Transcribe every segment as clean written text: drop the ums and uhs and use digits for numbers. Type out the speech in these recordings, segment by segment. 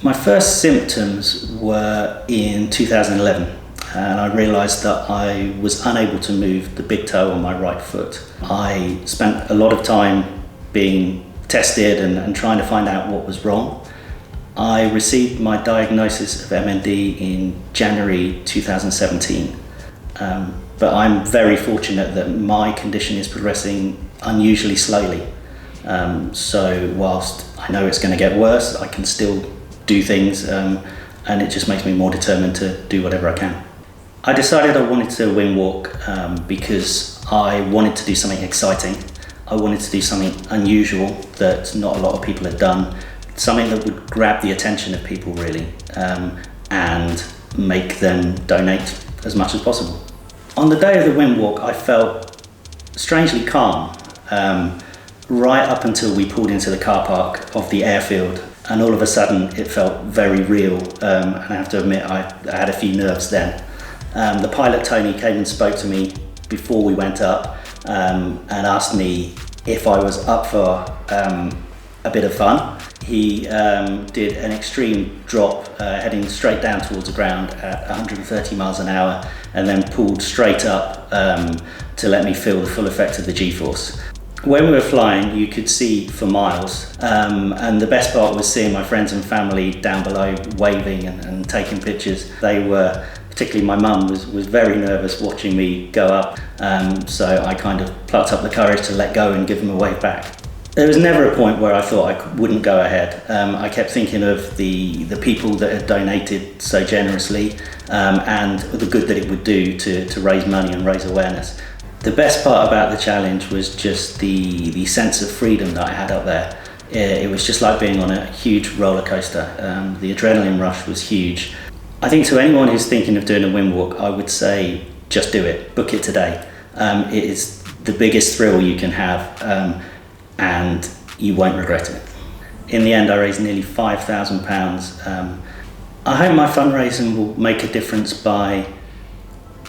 My first symptoms were in 2011, and I realised that I was unable to move the big toe on my right foot. I spent a lot of time being tested and trying to find out what was wrong. I received my diagnosis of MND in January 2017, but I'm very fortunate that my condition is progressing unusually slowly. So whilst I know it's going to get worse, I can still do things, and it just makes me more determined to do whatever I can. I decided I wanted to wing walk because I wanted to do something exciting. I wanted to do something unusual that not a lot of people had done, something that would grab the attention of people really, and make them donate as much as possible. On the day of the wing walk, I felt strangely calm, right up until we pulled into the car park of the airfield, and all of a sudden it felt very real, and I have to admit I had a few nerves then. The pilot Tony came and spoke to me before we went up, and asked me if I was up for a bit of fun. He did an extreme drop heading straight down towards the ground at 130 miles an hour, and then pulled straight up to let me feel the full effect of the G-force. When we were flying, you could see for miles, and the best part was seeing my friends and family down below waving and taking pictures. They were, particularly my mum, was very nervous watching me go up, so I kind of plucked up the courage to let go and give them a wave back. There was never a point where I thought I wouldn't go ahead. I kept thinking of the people that had donated so generously, and the good that it would do to raise money and raise awareness. The best part about the challenge was just the sense of freedom that I had up there. It was just like being on a huge roller coaster. The adrenaline rush was huge. I think to anyone who's thinking of doing a wing walk, I would say just do it, book it today. It is the biggest thrill you can have, and you won't regret it. In the end, I raised nearly £5,000. I hope my fundraising will make a difference by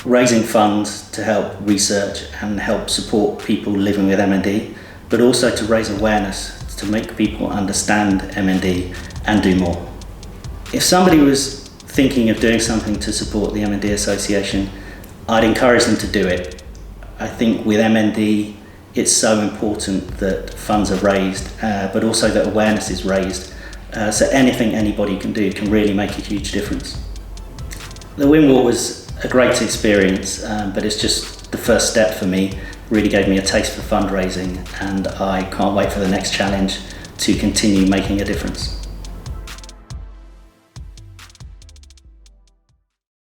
raising funds to help research and help support people living with MND, but also to raise awareness, to make people understand MND and do more. If somebody was thinking of doing something to support the MND Association, I'd encourage them to do it. I think with MND, it's so important that funds are raised, but also that awareness is raised. So anything anybody can do can really make a huge difference. The wing walk was a great experience, but it's just the first step for me. Really gave me a taste for fundraising, and I can't wait for the next challenge to continue making a difference.